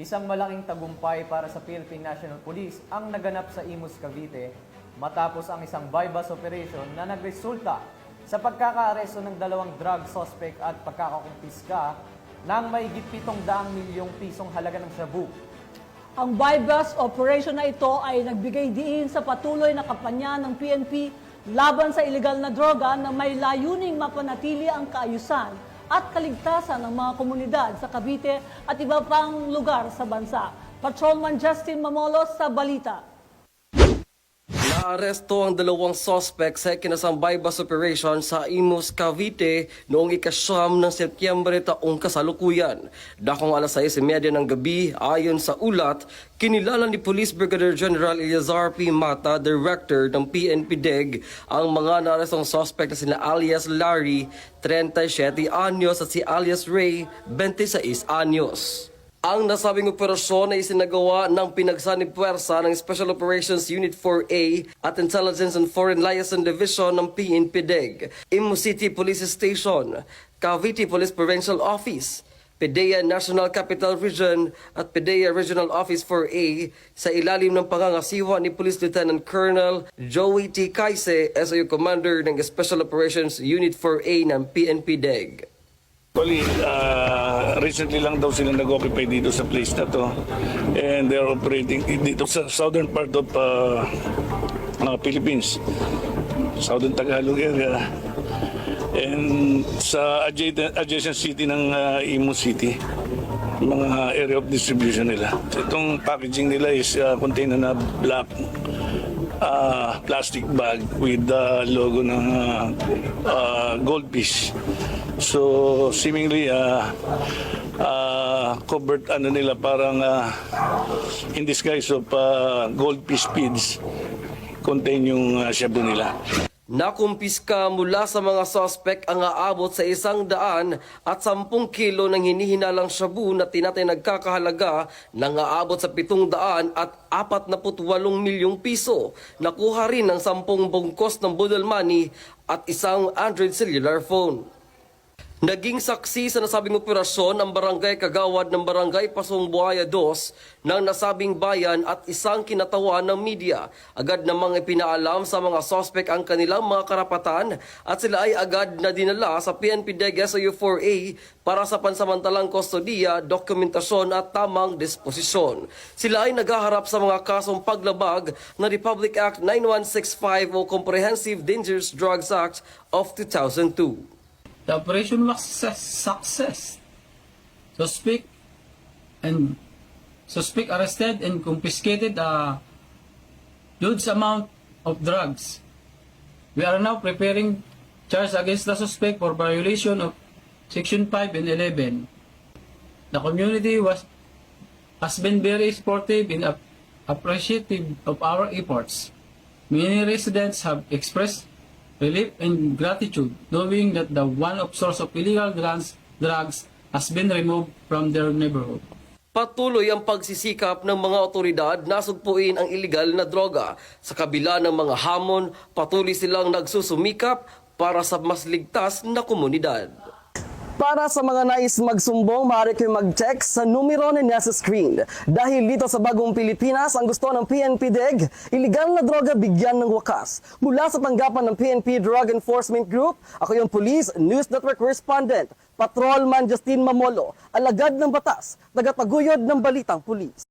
Isang malaking tagumpay para sa Philippine National Police ang naganap sa Imus, Cavite matapos ang isang bypass operation na nagresulta sa pagkakaaresto ng 2 drug suspect at pagkakakumpiska ng mahigit 700 milyong pisong halaga ng shabu. Ang bypass operation na ito ay nagbigay diin sa patuloy na kampanya ng PNP laban sa ilegal na droga na may layuning mapanatili ang kaayusan at kaligtasan ng mga komunidad sa Cavite at iba pang lugar sa bansa. Patrolman Justin Mamolos sa balita. Naaresto ang 2 suspect sa ikinasang bypass operation sa Imus, Cavite noong ika-9 ng Setyembre taong kasalukuyan. Dakong alas 6:30 ng gabi, ayon sa ulat, kinilala ni Police Brigadier General Eleazar P. Mata, Director ng PNP DEG, ang mga naarestong suspect na sina alias Larry, 37 anyos at si alias Ray, 26 anyos. Ang nasabing operasyon ay isinagawa ng pinagsanib-puwersa ng Special Operations Unit 4A at Intelligence and Foreign Liaison Division ng PNP DEG, Imus City Police Station, Cavite Police Provincial Office, PDEA National Capital Region at PDEA Regional Office 4A sa ilalim ng pangangasiwa ni Police Lieutenant Colonel Joey T. Kaise, SIU Commander ng Special Operations Unit 4A ng PNP DEG. Actually, recently lang daw sila nag-occupy dito sa place na to, and they're operating dito sa southern part of Philippines, southern Tagalog area, and sa adjacent city ng Imus City, mga area of distribution nila. Itong packaging nila is container na black plastic bag with the logo ng goldfish. So seemingly covered nila parang in disguise of goldfish feeds contain yung shabu nila. Nakumpiska mula sa mga suspect ang aabot sa 110 at 10 kilo ng hinihinalang shabu na tinatay nagkakahalaga ng aabot sa 700 at 48 milyong piso. Nakuha rin ng 10 bungkos ng budol money at isang Android cellular phone. Naging saksi sa nasabing operasyon ang barangay kagawad ng barangay Pasong Buhaya 2 ng nasabing bayan at isang kinatawan ng media. Agad namang ipinaalam sa mga suspect ang kanilang mga karapatan at sila ay agad na dinala sa PNP DEG SIU 4A para sa pansamantalang kustodiya, dokumentasyon at tamang disposisyon. Sila ay naghaharap sa mga kasong paglabag na Republic Act 9165 o Comprehensive Dangerous Drugs Act of 2002. The operation was success. Suspect arrested and confiscated a huge amount of drugs. We are now preparing charge against the suspect for violation of Section 5 and 11. The community has been very supportive and appreciative of our efforts. Many residents have expressed relief and gratitude, knowing that the one-off source of illegal drugs has been removed from their neighborhood. Patuloy ang pagsisikap ng mga otoridad na sugpuin ang iligal na droga. Sa kabila ng mga hamon, patuloy silang nagsusumikap para sa mas ligtas na komunidad. Para sa mga nais magsumbong, maaari kayo mag-check sa numero na nasa screen. Dahil dito sa bagong Pilipinas, ang gusto ng PNP DEG, iligal na droga bigyan ng wakas. Mula sa tanggapan ng PNP Drug Enforcement Group, ako yung Police News Network Correspondent, Patrolman Justin Mamolo, alagad ng batas, tagataguyod ng balitang pulis.